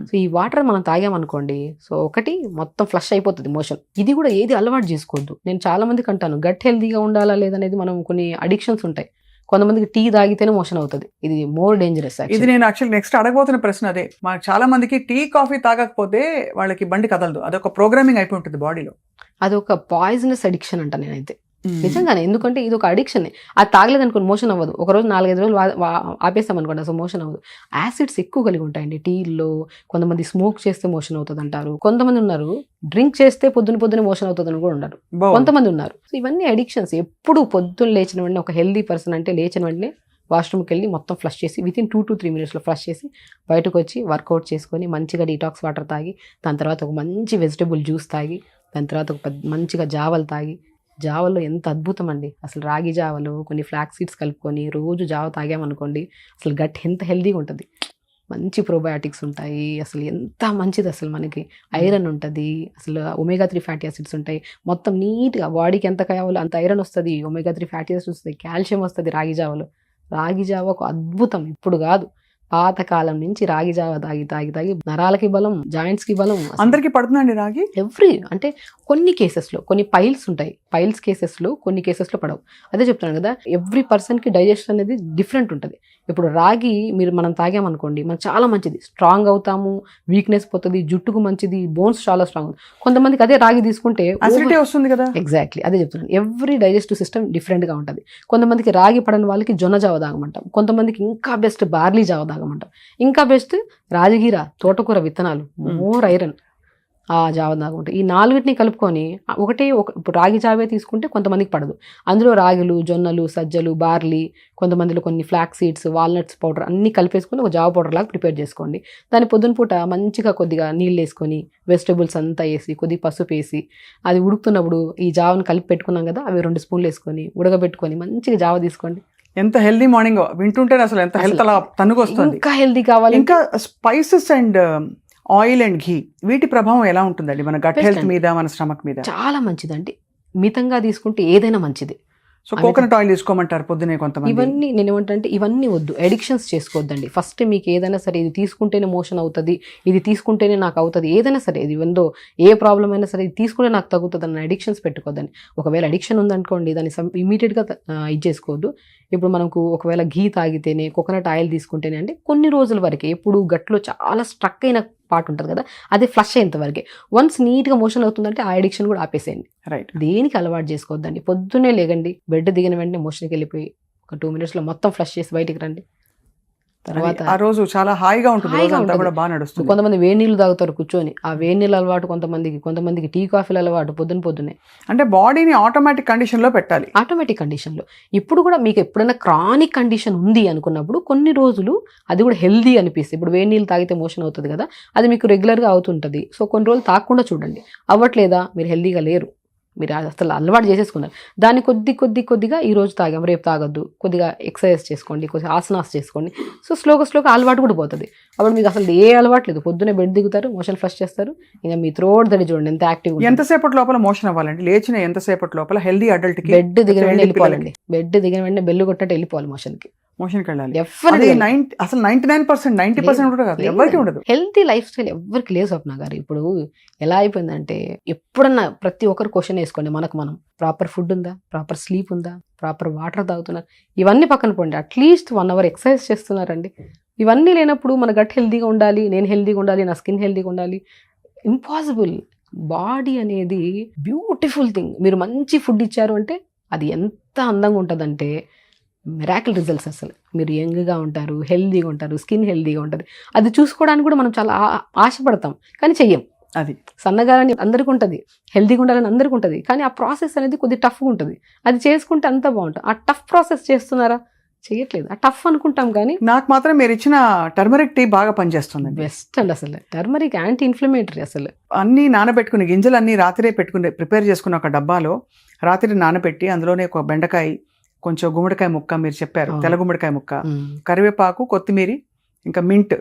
సో ఈ వాటర్ మనం తాగామనుకోండి, సో ఒకటి మొత్తం ఫ్లష్ అయిపోతుంది మోషన్. ఇది కూడా ఏది అలవాటు చేసుకోవద్దు. నేను చాలా మందికి అంటాను, గట్ హెల్తీగా ఉండాలా లేదనేది మనం కొన్ని అడిక్షన్స్ ఉంటాయి. కొంతమందికి టీ తాగితేనే మోషన్ అవుతుంది, ఇది మోర్ డేంజరస్. ఇది నేను యాక్చువల్లీ నెక్స్ట్ అడగబోతున్న ప్రశ్న అదే. మాకు చాలా మందికి టీ కాఫీ తాగకపోతే వాళ్ళకి బండి కదలదు, అదొక ప్రోగ్రామింగ్ అయిపోయి ఉంటుంది బాడీలో. అదొక పాయిజనస్ అడిక్షన్ అంట నేనైతే, నిజంగానే. ఎందుకంటే ఇది ఒక అడిక్షన్. అది తాగలేదు అనుకోండి మోషన్ అవ్వదు. ఒక రోజు 4-5 రోజులు ఆపేస్తాం అనుకోండి, అసలు మోషన్ అవ్వదు. యాసిడ్స్ ఎక్కువ కలిగి ఉంటాయండి టీల్లో. కొంతమంది స్మోక్ చేస్తే మోషన్ అవుతుంది అంటారు. కొంతమంది ఉన్నారు డ్రింక్ చేస్తే పొద్దున మోషన్ అవుతుంది అని కూడా ఉన్నారు. కొంతమంది ఉన్నారు. సో ఇవన్నీ అడిక్షన్స్. ఎప్పుడు పొద్దున్న లేచిన వెంటనే ఒక హెల్దీ పర్సన్ అంటే లేచిన వెంటనే వాష్రూమ్కి వెళ్ళి మొత్తం ఫ్లష్ చేసి వితిన్ 2 to 3 minutesలో ఫ్లష్ చేసి బయటకు వచ్చి వర్కౌట్ చేసుకొని మంచిగా డీటాక్స్ వాటర్ తాగి, దాని తర్వాత ఒక మంచి వెజిటబుల్ జ్యూస్ తాగి, దాని తర్వాత ఒక మంచిగా జావలు తాగి. జావలో ఎంత అద్భుతం అండి అసలు. రాగి జావలు కొన్ని ఫ్లాక్స్ సీడ్స్ కలుపుకొని రోజు జావ తాగామనుకోండి, అసలు గట్ ఎంత హెల్దీగా ఉంటుంది. మంచి ప్రోబయాటిక్స్ ఉంటాయి, అసలు ఎంత మంచిది. అసలు మనకి ఐరన్ ఉంటుంది, అసలు omega-3 ఫ్యాటీ యాసిడ్స్ ఉంటాయి. మొత్తం నీట్గా బాడీకి ఎంత కావాలో అంత ఐరన్ వస్తుంది, omega-3 ఫ్యాటీ యాసిడ్స్ వస్తుంది, కాల్షియం వస్తుంది రాగి జావలో. రాగి జావ ఒక అద్భుతం. ఇప్పుడు కాదు, పాతకాలం నుంచి రాగి జావ తాగి నరాలకి బలం, జాయింట్స్ కి బలం. అందరికి పడుతుందండి రాగి? అంటే కొన్ని కేసెస్లో, కొన్ని పైల్స్ ఉంటాయి, పైల్స్ కేసెస్లో కొన్ని కేసెస్లో పడవు. అదే చెప్తున్నాను కదా, ఎవ్రీ పర్సన్కి డైజెషన్ అనేది డిఫరెంట్ ఉంటుంది. ఇప్పుడు రాగి మనం తాగామనుకోండి మనకు చాలా మంచిది, స్ట్రాంగ్ అవుతాము, వీక్నెస్ పోతుంది, జుట్టుకు మంచిది, బోన్స్ చాలా స్ట్రాంగ్. కొంతమందికి అదే రాగి తీసుకుంటే అసిడిటీ వస్తుంది కదా. ఎగ్జాక్ట్లీ అదే చెప్తున్నాను. ఎవ్రీ డైజెస్టివ్ సిస్టమ్ డిఫరెంట్గా ఉంటుంది. కొంతమందికి రాగి పడని వాళ్ళకి జొన్న జావ తాగమంటాం, కొంతమందికి ఇంకా బెస్ట్ బార్లీ జావ తాగమంటాం, ఇంకా బెస్ట్ రాజగిర, తోటకూర విత్తనాలు, మోర్ ఐరన్, ఆ జావ తాగుంటాయి. ఈ 4టిని కలుపుకొని ఇప్పుడు రాగి జావే తీసుకుంటే కొంతమందికి పడదు. అందులో రాగులు, జొన్నలు, సజ్జలు, బార్లీ, కొంతమందిలో కొన్ని ఫ్లాక్స్ సీడ్స్, వాల్నట్స్ పౌడర్ అన్నీ కలిపేసుకొని ఒక జావ పౌడర్ లాగా ప్రిపేర్ చేసుకోండి. దాన్ని పొద్దున పూట మంచిగా కొద్దిగా నీళ్ళు వేసుకొని వెజిటబుల్స్ అంతా వేసి కొద్దిగా పసుపు వేసి అది ఉడుకుతున్నప్పుడు ఈ జావను కలిపి పెట్టుకున్నాం కదా, అవి 2 స్పూన్లు వేసుకొని ఉడకబెట్టుకొని మంచిగా జావ తీసుకోండి. ఎంత హెల్దీ మార్నింగ్ వింటుంటే అసలు ఎంత హెల్త్ అలా తన్నుకొస్తుంది. ఇంకా హెల్దీ కావాలి. ఇంకా స్పైసెస్ అండ్ ఆయిల్ అండ్ ఘీ, వీటి ప్రభావం ఎలా ఉంటుందండి మన గట్ హెల్త్ మీద, మన స్టమక్ మీద? చాలా మంచిదండి. మితంగా తీసుకుంటే ఏదైనా మంచిది. సో కోకోనట్ ఆయిల్ తీసుకోమంటారు పొద్దునే కొంతమంది. ఇవన్నీ నేను ఏమంటే ఇవన్నీ వద్దు, అడిక్షన్స్ చేసుకోవద్దండి. ఫస్ట్ మీకు ఏదైనా సరే ఇది తీసుకుంటేనే మోషన్ అవుతుంది, ఇది తీసుకుంటేనే నాకు అవుతుంది, ఏదైనా సరే ఇది ఉందో ఏ ప్రాబ్లం అయినా సరే ఇది తీసుకుంటే నాకు తగ్గుతుంది అన్న అడిక్షన్స్ పెట్టుకోవద్దండి. ఒకవేళ అడిక్షన్ ఉందనుకోండి దాన్ని ఇమీడియట్గా ఇది చేసుకోవద్దు. ఇప్పుడు మనకు ఒకవేళ ఘీ తాగితేనే, కోకోనట్ ఆయిల్ తీసుకుంటేనే అంటే కొన్ని రోజుల వరకే, ఎప్పుడు గట్లో చాలా స్ట్రక్ అయిన పార్ట్ ఉంటుంది కదా, అది ఫ్లష్ అయ్యేంత వరకే. వన్స్ నీట్గా మోషన్ అవుతుందంటే ఆ అడిక్షన్ కూడా ఆపేసేయండి. రైట్. దేనికి అలవాటు చేసుకోవద్దండి. పొద్దున్నే లేగండి, బెడ్ దిగిన వెంటనే మోషన్కి వెళ్ళిపోయి ఒక 2 minutesలో మొత్తం ఫ్లష్ చేసి బయటికి రండి. తర్వాత ఆ రోజు చాలా హాయిగా ఉంటుంది, కూడా బాగా నడుస్తుంది. కొంతమంది వేడి నీళ్ళు తాగుతారు కూర్చొని, ఆ వేడి నీళ్ళు అలవాటు కొంతమందికి టీ కాఫీలు అలవాటు పొద్దున్నే. అంటే బాడీని ఆటోమేటిక్ కండిషన్లో పెట్టాలి. ఆటోమేటిక్ కండిషన్లో. ఇప్పుడు కూడా మీకు ఎప్పుడైనా క్రానిక్ కండిషన్ ఉంది అనుకున్నప్పుడు కొన్ని రోజులు అది కూడా హెల్దీ అనిపిస్తుంది. ఇప్పుడు వేడి నీళ్ళు తాగితే మోషన్ అవుతుంది కదా, అది మీకు రెగ్యులర్గా అవుతుంటుంది. సో కొన్ని రోజులు తాగకుండా చూడండి. అవ్వట్లేదా, మీరు హెల్దీగా లేరు, మీరు అసలు అలవాటు చేసేసుకున్నారు. దాన్ని కొద్దిగా ఈ రోజు తాగాం రేపు తాగొద్దు, కొద్దిగా ఎక్సర్సైజ్ చేసుకోండి, కొద్దిగా ఆసనాస్ చేసుకోండి. సో స్లోగా అలవాటు కూడా పోతుంది. అప్పుడు మీకు అసలు ఏ అలవాటు లేదు, పొద్దున్నే బెడ్ దిగుతారు, మోషన్ ఫ్లష్ చేస్తారు, ఇంకా మీ త్రోట్ దడి చూడండి ఎంత యాక్టివ్. ఎంతసేపటి లోపల మోషన్ అవ్వాలండి? లేచిన ఎంతసేపటి లోపల హెల్దీ అడల్ట్ కి బెడ్ దిగిన వెంటనే వెళ్ళిపోవాలండి. బెడ్ దిగిన వెంటనే బెల్లు కొట్టట్టు వెళ్ళిపోవాలి మోషన్కి వెళ్ళాలి. అసలు 99%, 90% కూడా కాదు, ఎవరికి ఉండదు. హెల్తీ లైఫ్ స్టైల్ ఎవరికి లేదు స్వప్న గారు. ఇప్పుడు ఎలా అయిపోయిందంటే ఎప్పుడన్నా ప్రతి ఒక్కరు క్వశ్చన్ వేసుకోండి, మనం ప్రాపర్ ఫుడ్ ఉందా, ప్రాపర్ స్లీప్ ఉందా, ప్రాపర్ వాటర్ తాగుతున్నారు, ఇవన్నీ పక్కన పోండి, అట్లీస్ట్ 1 hour ఎక్సర్సైజ్ చేస్తున్నారండి, ఇవన్నీ లేనప్పుడు మన గట్ హెల్తీగా ఉండాలి, నేను హెల్తీగా ఉండాలి, నా స్కిన్ హెల్తీగా ఉండాలి, ఇంపాసిబుల్. బాడీ అనేది బ్యూటిఫుల్ థింగ్. మీరు మంచి ఫుడ్ ఇచ్చారు అంటే అది ఎంత అందంగా ఉంటుందంటే మిరాకిల్ రిజల్ట్స్. అసలు మీరు యంగ్గా ఉంటారు, హెల్తీగా ఉంటారు, స్కిన్ హెల్తీగా ఉంటుంది. అది చూసుకోవడానికి కూడా మనం చాలా ఆశపడతాం కానీ చెయ్యం. అది సన్నగాలని అందరికీ ఉంటుంది, హెల్తీగా ఉండాలని అందరికీ ఉంటుంది, కానీ ఆ ప్రాసెస్ అనేది కొద్దిగా టఫ్గా ఉంటుంది. అది చేసుకుంటే అంత బాగుంటుంది. ఆ టఫ్ ప్రాసెస్ చేస్తున్నారా? చేయట్లేదు. ఆ టఫ్ అనుకుంటాం కానీ. నాకు మాత్రం మీరు ఇచ్చిన టర్మరిక్ టీ బాగా పనిచేస్తుంది. బెస్ట్ అండి అసలు. Turmeric anti inflammatory. అసలు అన్నీ నానబెట్టుకుని గింజలు అన్నీ రాత్రే పెట్టుకుని ప్రిపేర్ చేసుకున్న ఒక డబ్బాలో రాత్రి నానబెట్టి అందులోనే ఒక బెండకాయ, కొంచెం గుమ్మడికాయ ముక్క, మీరు చెప్పారు తెల్ల గుమ్మడికాయ ముక్క, కరివేపాకు, కొత్తిమీర, ఇంకా మింట్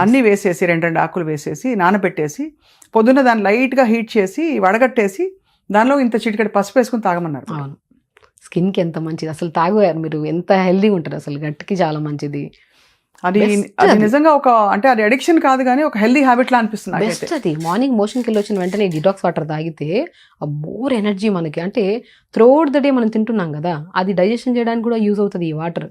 అన్నీ వేసేసి 2 ఆకులు వేసేసి నానబెట్టేసి పొద్దున్న దాన్ని లైట్గా హీట్ చేసి వడగట్టేసి దానిలో ఇంత చిటికెడు పసుపు వేసుకుని తాగమన్నారు. అవును, స్కిన్కి ఎంత మంచిది అసలు. తాగారు మీరు, ఎంత హెల్తీగా ఉంటారు అసలు. గట్టికి చాలా మంచిది. అది నిజంగా ఒక అంటే అది అడిక్షన్ కాదు కానీ ఒక హెల్దీ హ్యాబిట్ లా అనిపిస్తుంది. బెస్ట్ అది. మార్నింగ్ మోషన్కి వెళ్ళి వచ్చిన వెంటనే డిటాక్స్ వాటర్ తాగితే ఆ మోర్ ఎనర్జీ మనకి. అంటే త్రూఅవుట్ ద డే మనం తింటున్నాం కదా, అది డైజెషన్ చేయడానికి కూడా యూజ్ అవుతుంది ఈ వాటర్.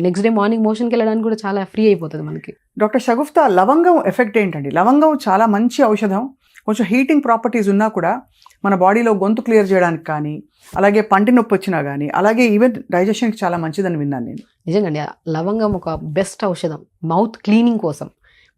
నెక్స్ట్ డే మార్నింగ్ మోషన్కి వెళ్ళడానికి కూడా చాలా ఫ్రీ అయిపోతుంది మనకి. డాక్టర్ షగుఫ్తా, లవంగం ఎఫెక్ట్ ఏంటండి? లవంగం చాలా మంచి ఔషధం. కొంచెం హీటింగ్ ప్రాపర్టీస్ ఉన్నా కూడా మన బాడీలో గొంతు క్లియర్ చేయడానికి కానీ, అలాగే పంటి నొప్పి వచ్చినా కానీ, అలాగే ఈవెన్ డైజెషన్కి చాలా మంచిదని విన్నాను నేను. నిజంగానే లవంగం ఒక బెస్ట్ ఔషధం మౌత్ క్లీనింగ్ కోసం.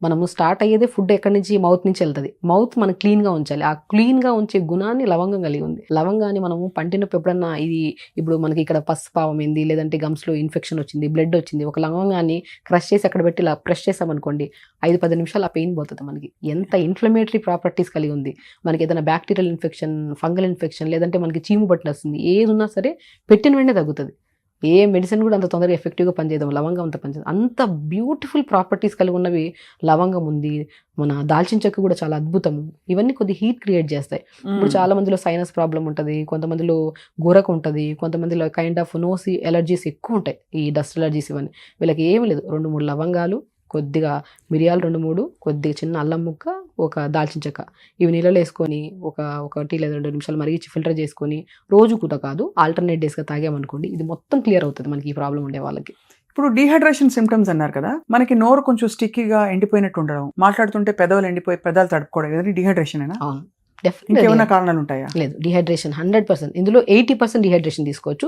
మనము స్టార్ట్ అయ్యేదే ఫుడ్ ఎక్కడి నుంచి, మౌత్ నుంచి వెళ్తుంది. మౌత్ మనం క్లీన్గా ఉంచాలి. ఆ క్లీన్గా ఉంచే గుణాన్ని లవంగం కలిగి ఉంది. లవంగాన్ని మనము పంటి నొప్పి ఎప్పుడన్నా, ఇది ఇప్పుడు మనకి ఇక్కడ పసు పావం ఏంది, లేదంటే గమ్స్లో ఇన్ఫెక్షన్ వచ్చింది, బ్లడ్ వచ్చింది, ఒక లవంగాన్ని క్రష్ చేసి అక్కడ పెట్టి ఇలా ప్రెస్ చేసామనుకోండి, 5-10 నిమిషాలు ఆ పెయిన్ పోతుంది మనకి. ఎంత ఇన్ఫ్లమేటరీ ప్రాపర్టీస్ కలిగి ఉంది. మనకి ఏదైనా బ్యాక్టీరియల్ ఇన్ఫెక్షన్, ఫంగల్ ఇన్ఫెక్షన్, లేదంటే మనకి చీము పట్టిన వస్తుంది, ఏది ఉన్నా సరే పెట్టిన వెంటనే తగ్గుతుంది. ఏ మెడిసిన్ కూడా అంత తొందరగా ఎఫెక్టివ్గా పనిచేద్దాం, లవంగం అంత పనిచేద్దాం. అంత బ్యూటిఫుల్ ప్రాపర్టీస్ కలిగి ఉన్నవి లవంగం ఉంది. మన దాల్చిన చెక్క కూడా చాలా అద్భుతము. ఇవన్నీ కొద్ది హీట్ క్రియేట్ చేస్తాయి. ఇప్పుడు చాలా మందిలో సైనస్ ప్రాబ్లం ఉంటుంది, కొంతమందిలో గోరకు ఉంటుంది, కొంతమందిలో కైండ్ ఆఫ్ నోసి ఎలర్జీస్ ఎక్కువ ఉంటాయి, ఈ డస్ట్ ఎలర్జీస్. ఇవన్నీ వీళ్ళకి ఏమి లేదు, 2-3 లవంగాలు, కొద్దిగా మిరియాలు 2-3, కొద్దిగా చిన్న అల్లం ముక్క, ఒక దాల్చిన చెక్క, ఇవి నీళ్ళలో వేసుకొని ఒక 1 లేదా 2 నిమిషాలు మరిగించి ఫిల్టర్ చేసుకొని రోజు కూడా కాదు ఆల్టర్నేట్ డేస్గా తాగామనుకోండి, ఇది మొత్తం క్లియర్ అవుతుంది మనకి ఈ ప్రాబ్లం ఉండే వాళ్ళకి. ఇప్పుడు డీహైడ్రేషన్ సిమ్టమ్స్ అన్నారు కదా, మనకి నోరు కొంచెం స్టిక్కీగా ఎండిపోయినట్టు ఉండడం, మాట్లాడుతుంటే పెదవులు ఎండిపోయి పెదాలు తడుపుకోవడం, ఇవన్నీ డీహైడ్రేషన్ అయినా? అవును, ఇంకేమైనా కారణాలు ఉంటాయా? లేదు, డిహైడ్రేషన్ 100%. ఇందులో 80% డిహైడ్రేషన్ తీసుకోవచ్చు.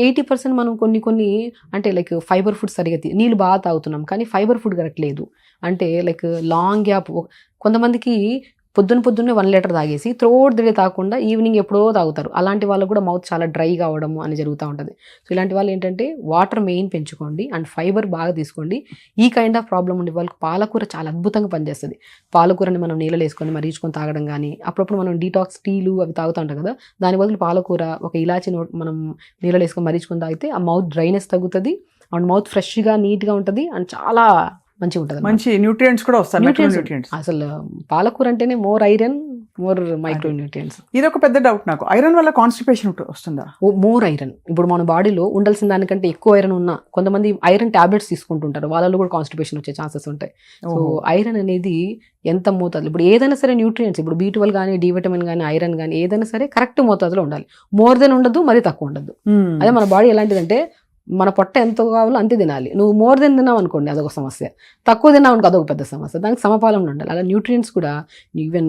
80% మనం కొన్ని అంటే లైక్ ఫైబర్ ఫుడ్ సరిగా నీళ్ళు బాగా తాగుతున్నాం కానీ ఫైబర్ ఫుడ్ కరెక్ట్ లేదు. అంటే లైక్ లాంగ్ గ్యాప్. కొంతమందికి పొద్దున్నే 1 లీటర్ తాగేసి త్రోట్ డే తాగకుండా ఈవినింగ్ ఎప్పుడో తాగుతారు. అలాంటి వాళ్ళు కూడా మౌత్ చాలా డ్రై కావడము అని జరుగుతూ ఉంటుంది. సో ఇలాంటి వాళ్ళు ఏంటంటే వాటర్ మెయిన్ పెంచుకోండి అండ్ ఫైబర్ బాగా తీసుకోండి. ఈ కైండ్ ఆఫ్ ప్రాబ్లం ఉండే వాళ్ళకి పాలకూర చాలా అద్భుతంగా పనిచేస్తుంది. పాలకూరని మనం నీళ్ళలో వేసుకొని మరిగించుకొని తాగడం కానీ, అప్పుడప్పుడు మనం డీటాక్స్ టీలు అవి తాగుతూ ఉంటాం కదా, దాని బదులు పాలకూర, ఒక ఇలాచి మనం నీళ్ళలో వేసుకొని మరిగించుకొని తాగితే ఆ మౌత్ డ్రైనెస్ తగ్గుతుంది అండ్ మౌత్ ఫ్రెష్గా నీట్గా ఉంటుంది అండ్ చాలా మంచిగా ఉంటుంది. మంచి న్యూట్రియంట్స్ కూడా వస్తాయి. అసలు పాలకూర అంటేనే more iron, more micro nutrients. ఇది ఒక పెద్ద డౌట్ నాకు, ఐరన్ వల్ల కాన్స్టిపేషన్ వస్తుందా? More iron. ఇప్పుడు మన బాడీలో ఉండాల్సిన దానికంటే ఎక్కువ ఐరన్ ఉన్నా కొంతమంది ఐరన్ టాబ్లెట్స్ తీసుకుంటుంటారు, వాళ్ళలో కూడా కాన్స్టిపేషన్ వచ్చే ఛాన్సెస్ ఉంటాయి. సో ఐరన్ అనేది ఎంత మోతాదు, ఇప్పుడు ఏదైనా సరే న్యూట్రియంట్స్, ఇప్పుడు B12 కానీ, డి విటమిన్ కానీ, ఐరన్ కానీ ఏదైనా సరే కరెక్ట్ మోతాదులో ఉండాలి. మోర్ దెన్ ఉండదు, మరీ తక్కువ ఉండదు. అదే మన బాడీ ఎలాంటిదంటే మన పొట్ట ఎంత కావాలో అంతే తినాలి. నువ్వు మోర్ దెన్ తిన్నావు అనుకోండి అదొక సమస్య, తక్కువ తిన్నావు అనుకో అదొక పెద్ద సమస్య. దానికి సమపాలన ఉండాలి. అలా న్యూట్రియంట్స్ కూడా ఈవెన్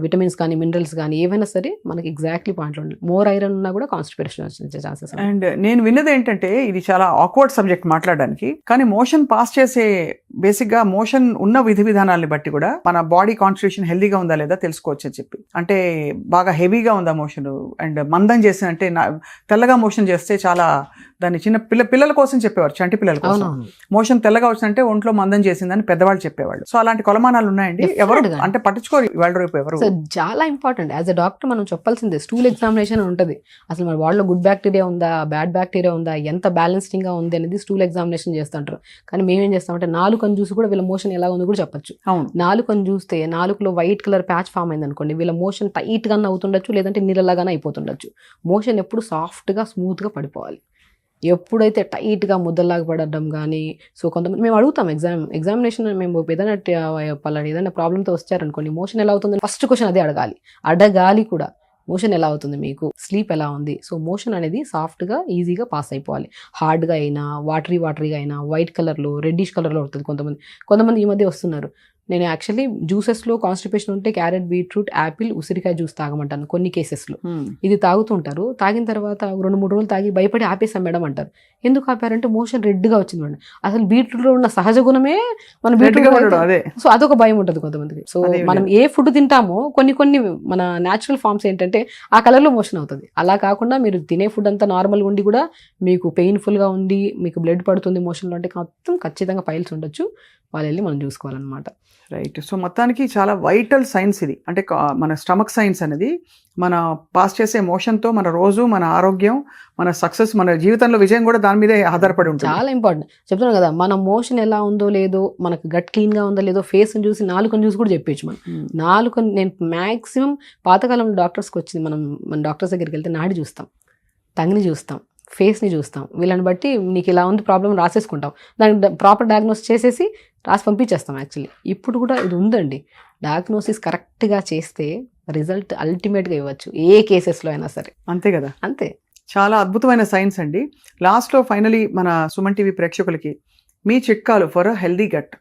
విటమిన్స్ కానీ, మినరల్స్ కానీ ఏవైనా సరే మనకి ఎగ్జాక్ట్లీ పాయింట్లో ఉండాలి. మోర్ ఐరన్ ఉన్నా కూడా కాన్స్టిపేషన్ వచ్చే ఛాన్సెస్. అండ్ నేను విన్నది ఏంటంటే, ఇది చాలా ఆక్వర్డ్ సబ్జెక్ట్ మాట్లాడడానికి, కానీ మోషన్ పాస్ చేసే బేసిక్గా మోషన్ ఉన్న విధి విధానాన్ని బట్టి కూడా మన బాడీ కాన్స్టిట్యూషన్ హెల్దీగా ఉందా లేదా తెలుసుకోవచ్చు అని చెప్పి. అంటే బాగా హెవీగా ఉందా మోషన్, అండ్ మందం చేసిన అంటే తెల్లగా మోషన్ చేస్తే చాలా దాన్ని చిన్న పిల్లల కోసం చెప్పేవారు, చంటి పిల్లల కోసం. మోషన్ తెల్లగా వచ్చిందంటే ఒంట్లో మందం చేసిందని పెద్దవాళ్ళు చెప్పేవాళ్ళు. సో అలాంటి కొలమానాలు ఉన్నాయండి. ఎవరు అంటే పట్టించుకోరు ఇవాళ రేపు ఎవరు. చాలా ఇంపార్టెంట్. యాజ్ అ డాక్టర్ మనం చెప్పాల్సిందే, స్టూల్ ఎగ్జామినేషన్ ఉంటుంది. అసలు మన బాడీలో గుడ్ బ్యాక్టీరియా ఉందా, బ్యాడ్ బ్యాక్టీరియా ఉందా, ఎంత బ్యాలెన్సింగ్ గా ఉంది అనేది స్టూల్ ఎగ్జామినేషన్ చేస్తుంటారు. కానీ మేమేం చేస్తామంటే నాలుకను చూసి కూడా వీళ్ళ మోషన్ ఎలా ఉందో కూడా చెప్పచ్చు. నాలుకను చూస్తే నాలుకలో వైట్ కలర్ ప్యాచ్ ఫామ్ అయింది అనుకోండి, వీళ్ళ మోషన్ టైట్ గానే అవుతుండొచ్చు, లేదంటే నీళ్ళలాగానే అయిపోతుండొచ్చు. మోషన్ ఎప్పుడు సాఫ్ట్ గా స్మూత్ గా పడిపోవాలి. ఎప్పుడైతే టైట్గా ముద్దలాగా పడడం కానీ, సో కొంతమంది మేము అడుగుతాం ఎగ్జామినేషన్, మేము ఏదైనా ప్రాబ్లంతో వచ్చారనుకోండి, మోషన్ ఎలా అవుతుందని ఫస్ట్ క్వశ్చన్ అదే అడగాలి కూడా. మోషన్ ఎలా అవుతుంది మీకు, స్లీప్ ఎలా ఉంది. సో మోషన్ అనేది సాఫ్ట్గా ఈజీగా పాస్ అయిపోవాలి. హార్డ్గా అయినా వాటరీగా అయినా వైట్ కలర్లో రెడ్డిష్ కలర్లో ఉంటుంది. కొంతమంది ఈ మధ్య వస్తున్నారు. నేను యాక్చువల్లీ జ్యూసెస్లో కాన్స్టిపేషన్ ఉంటే క్యారెట్, బీట్రూట్, యాపిల్, ఉసిరికాయ జ్యూస్ తాగమంటాను కొన్ని కేసెస్లో. ఇది తాగుతుంటారు, తాగిన తర్వాత 2-3 రోజులు తాగి భయపడి ఆపేసాం మేడం అంటారు. ఎందుకు ఆపారంటే మోషన్ రెడ్గా వచ్చింది మేడం. అసలు బీట్రూట్లో ఉన్న సహజ గుణమే మన బీట్రూట్. సో అదొక భయం ఉంటుంది కొంతమందికి. సో మనం ఏ ఫుడ్ తింటామో కొన్ని మన న్యాచురల్ ఫార్మ్స్ ఏంటంటే ఆ కలర్లో మోషన్ అవుతుంది. అలా కాకుండా మీరు తినే ఫుడ్ అంతా నార్మల్గా ఉండి కూడా మీకు పెయిన్ఫుల్గా ఉండి మీకు బ్లడ్ పడుతుంది మోషన్లో అంటే మొత్తం ఖచ్చితంగా ఫైల్స్ ఉండొచ్చు. వాళ్ళు వెళ్ళి మనం చూసుకోవాలన్నమాట. రైట్. సో మొత్తానికి చాలా వైటల్ సైన్స్ ఇది. అంటే మన స్టమక్ సైన్స్ అనేది మన పాస్ చేసే మోషన్తో మన రోజు మన ఆరోగ్యం, మన సక్సెస్, మన జీవితంలో విజయం కూడా దాని మీదే ఆధారపడి ఉంటుంది. చాలా ఇంపార్టెంట్. చెప్తున్నాను కదా, మన మోషన్ ఎలా ఉందో లేదో, మనకు గట్ క్లీన్గా ఉందో లేదో ఫేస్ని చూసి నాలుకని చూసి కూడా చెప్పేచ్చు. మనం నాలుకని, నేను మ్యాక్సిమం పాతకాలంలో డాక్టర్స్కి వచ్చింది, మన డాక్టర్స్ దగ్గరికి వెళ్తే నాడి చూస్తాం, టంగ్ని చూస్తాం, ఫేస్ని చూస్తాం. వీళ్ళని బట్టి నీకు ఇలా ఉంది ప్రాబ్లం రాసేసుకుంటాం, దానికి ప్రాపర్ డయాగ్నోస్ చేసేసి రాసి పంపించేస్తాం. యాక్చువల్లీ ఇప్పుడు కూడా ఇది ఉందండి. డయాగ్నోసిస్ కరెక్ట్గా చేస్తే రిజల్ట్ అల్టిమేట్గా ఇవ్వచ్చు ఏ కేసెస్లో అయినా సరే. అంతే కదా, అంతే. చాలా అద్భుతమైన సైన్స్ అండి. లాస్ట్లో ఫైనలీ మన సుమన్ టీవీ ప్రేక్షకులకి మీ చిట్కాలు for a healthy gut.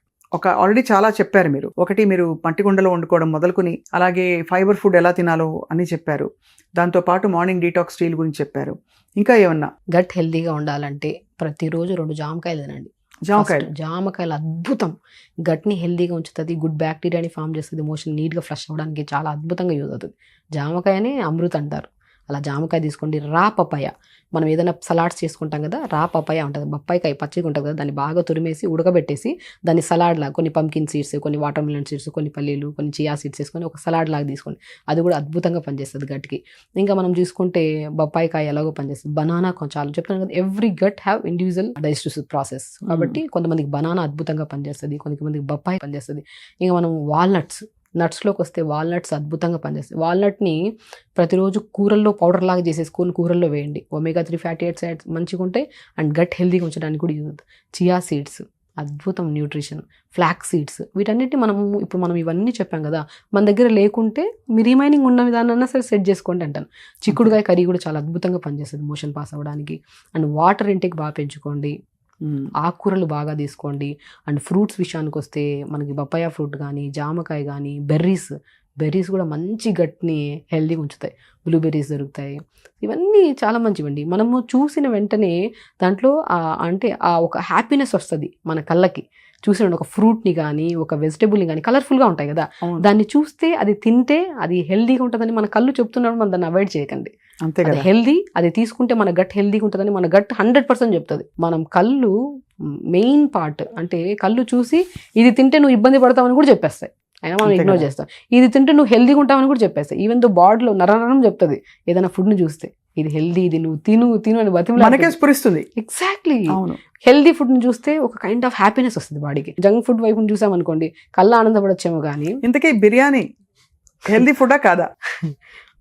Already చాలా చెప్పారు మీరు. ఒకటి, మీరు మట్టిగుండలో వండుకోవడం మొదలుకొని, అలాగే ఫైబర్ ఫుడ్ ఎలా తినాలో అని చెప్పారు. దాంతోపాటు మార్నింగ్ డీటాక్స్ స్టీల్ గురించి చెప్పారు. ఇంకా ఏమన్నా? గట్ హెల్దీగా ఉండాలంటే ప్రతిరోజు 2 జామకాయలు తినండి. జామకాయలు అద్భుతం, గట్ని హెల్దీగా ఉంచుతుంది, గుడ్ బ్యాక్టీరియాని ఫామ్ చేస్తుంది, మోషన్ నీట్గా ఫ్లష్ అవ్వడానికి చాలా అద్భుతంగా యూజ్ అవుతుంది. జామకాయని అమృత అంటారు. అలా జామకాయ తీసుకోండి. రా పపాయ, మనం ఏదైనా సలాడ్స్ చేసుకుంటాం కదా, రా పపాయ ఉంటుంది, బొప్పాయికాయ పచ్చిగా ఉంటుంది కదా, దాన్ని బాగా తురిమేసి ఉడకబెట్టేసి దాన్ని సలాడ్ లాగా, కొన్ని పంకిన్ సీడ్స్, కొన్ని వాటర్ మిలన్ సీడ్స్, కొన్ని పల్లీలు, కొన్ని చియా సీడ్స్ వేసుకొని ఒక సలాడ్ లాగా తీసుకోండి. అది కూడా అద్భుతంగా పనిచేస్తుంది గట్కి. ఇంకా మనం చూసుకుంటే బొప్పాయికాయ ఎలాగో పనిచేస్తుంది. బనానా చాలా చెప్తాను కదా, every gut have individual digestive process. కాబట్టి కొంతమందికి బనానా అద్భుతంగా పనిచేస్తుంది, కొంతమందికి బొప్పాయి పనిచేస్తుంది. ఇంకా మనం నట్స్లోకి వస్తే వాల్నట్స్ అద్భుతంగా పనిచేస్తాయి. వాల్నట్ని ప్రతిరోజు కూరల్లో పౌడర్ లాగా చేసేసుకొని కూరల్లో వేయండి. omega-3 ఫ్యాటీ యాసిడ్స్ మంచిగా ఉంటాయి అండ్ గట్ హెల్దీగా ఉంచడానికి కూడా యూజ్ అవుతుంది. చియా సీడ్స్ అద్భుతం న్యూట్రిషన్, ఫ్లాక్స్ సీడ్స్, వీటన్నిటిని మనం ఇవన్నీ చెప్పాం కదా, మన దగ్గర లేకుంటే మీ రిమైనింగ్ ఉన్న విధానాన్ని సరే సెట్ చేసుకోండి అంటాను. చిక్కుడుకాయ కర్రీ కూడా చాలా అద్భుతంగా పనిచేస్తుంది మోషన్ పాస్ అవ్వడానికి. అండ్ వాటర్ ఇంటేక్ బాగా పెంచుకోండి, ఆకుకూరలు బాగా తీసుకోండి. అండ్ ఫ్రూట్స్ విషయానికి వస్తే మనకి బొప్పాయ ఫ్రూట్ కానీ, జామకాయ కానీ, బెర్రీస్ కూడా మంచి గట్ని హెల్దీగా ఉంచుతాయి. బ్లూబెర్రీస్ దొరుకుతాయి. ఇవన్నీ చాలా మంచివండి. మనము చూసిన వెంటనే దాంట్లో అంటే ఒక హ్యాపీనెస్ వస్తుంది మన కళ్ళకి. చూసిన ఒక ఫ్రూట్ని కానీ, ఒక వెజిటేబుల్ని కానీ, కలర్ఫుల్గా ఉంటాయి కదా, దాన్ని చూస్తే అది తింటే అది హెల్దీగా ఉంటుందని మన కళ్ళు చెప్తున్నప్పుడు మనం దాన్ని అవాయిడ్ చేయకండి. అంతే కదా, హెల్దీ, అది తీసుకుంటే మన గట్ హెల్దీగా ఉంటుందని మన గట్ 100% చెప్తుంది. మనం కళ్ళు మెయిన్ పార్ట్, అంటే కళ్ళు చూసి ఇది తింటే నువ్వు ఇబ్బంది పడతావని కూడా చెప్పేస్తాయి, అయినా మనం ఇగ్నోర్ చేస్తాం. ఇది తింటే నువ్వు హెల్దీగా ఉంటావని కూడా చెప్పేస్తాయి. ఈవెన్ దో బాడీలో నరం చెప్తుంది ఏదైనా ఫుడ్ని చూస్తే, ఇది హెల్దీ, ఇది నువ్వు తిను అని బతిమలాడుతుంది. స్ఫురిస్తుంది. ఎగ్జాక్ట్లీ. హెల్దీ ఫుడ్ని చూస్తే ఒక కైండ్ ఆఫ్ హ్యాపీనెస్ వస్తుంది బాడీకి. జంక్ ఫుడ్ వైపుని చూసామనుకోండి కళ్ళ ఆనందపడొచ్చేమో కానీ. ఇంతకీ బిర్యానీ హెల్దీ ఫుడా కాదా?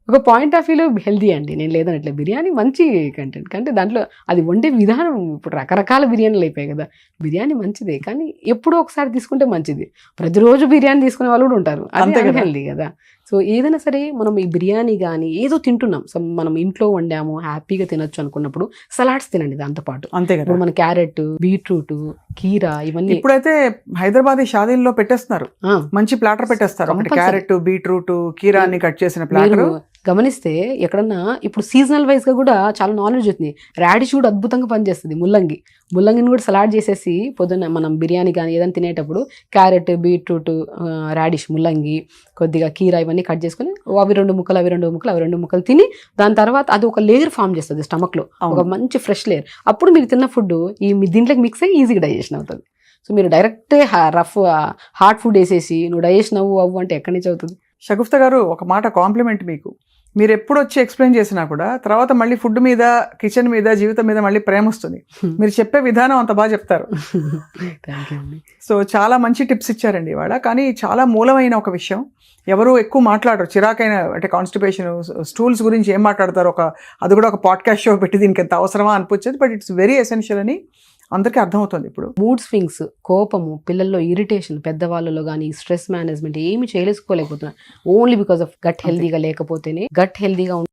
ఒక పాయింట్ ఆఫ్ వ్యూలో హెల్దీ అండి, నేను లేదనట్లే. బిర్యానీ మంచి కంటెంట్, అంటే దాంట్లో అది వండే విధానం, ఇప్పుడు రకరకాల బిర్యానీలు అయిపోయాయి కదా, బిర్యానీ మంచిదే కానీ ఎప్పుడో ఒకసారి తీసుకుంటే మంచిది. ప్రతిరోజు బిర్యానీ తీసుకునే వాళ్ళు కూడా ఉంటారు, అది హెల్దీ కదా. సో ఏదైనా సరే మనం ఈ బిర్యానీ కానీ ఏదో తింటున్నాం, సో మనం ఇంట్లో వండాము హ్యాపీగా తినొచ్చు అనుకున్నప్పుడు సలాడ్స్ తినండి దాంతోపాటు. అంతే కదా, ఇప్పుడు మన క్యారెట్, బీట్రూట్, కీరా ఇవన్నీ ఇప్పుడైతే హైదరాబాద్ షాదీల్లో పెట్టేస్తున్నారు, మంచి ప్లాటర్ పెట్టేస్తారు. క్యారెట్, బీట్రూట్, కీరా అన్ని కట్ చేసిన ప్లాటర్. గమనిస్తే ఎక్కడన్నా ఇప్పుడు సీజనల్ వైజ్ గా కూడా చాలా నాలెడ్జ్ అవుతుంది. రాడిష్ కూడా అద్భుతంగా పనిచేస్తుంది. ముల్లంగిని కూడా సలాడ్ చేసేసి పొద్దున్న మనం బిర్యానీ కానీ ఏదైనా తినేటప్పుడు క్యారెట్, బీట్రూట్, రాడిష్, ముల్లంగి, కొద్దిగా కీరా ఇవన్నీ కట్ చేసుకుని అవి 2 ముక్కలు తిని దాని తర్వాత అది ఒక లేయర్ ఫామ్ చేస్తుంది స్టమక్ లో, ఒక మంచి ఫ్రెష్ లేయర్. అప్పుడు మీరు తిన్న ఫుడ్ ఈ దీంట్లోకి మిక్స్ అయ్యి ఈజీగా డైజెషన్ అవుతుంది. సో మీరు డైరెక్ట్ హార్డ్ ఫుడ్ వేసేసి నువ్వు డైజెషన్ అవ్వు అంటే ఎక్కడి నుంచి అవుతుంది? షగుఫ్తా గారు, ఒక మాట కాంప్లిమెంట్ మీకు. మీరు ఎప్పుడు వచ్చి ఎక్స్ప్లెయిన్ చేసినా కూడా తర్వాత మళ్ళీ ఫుడ్ మీద, కిచెన్ మీద, జీవితం మీద మళ్ళీ ప్రేమ వస్తుంది. మీరు చెప్పే విధానం అంత బాగా చెప్తారు. సో చాలా మంచి టిప్స్ ఇచ్చారండి ఇవాళ. కానీ చాలా మూలమైన ఒక విషయం, ఎవరు ఎక్కువ మాట్లాడరు, చిరాకైన అంటే కాన్స్టిపేషన్, స్టూల్స్ గురించి ఏం మాట్లాడతారు, అది కూడా ఒక పాడ్కాస్ట్ షో పెట్టి దీనికి ఎంత అవసరమా అనిపించేది. బట్ ఇట్స్ వెరీ ఎసెన్షియల్ అని అందరికీ అర్థమవుతుంది ఇప్పుడు. మూడ్ స్వింగ్స్, కోపము, పిల్లల్లో ఇరిటేషన్, పెద్దవాళ్ళలో కానీ స్ట్రెస్ మేనేజ్మెంట్ ఏమి చేయలేకపోతున్నారు. ఓన్లీ బికాస్ ఆఫ్ గట్ హెల్దీగా లేకపోతేనే. గట్ హెల్దీగా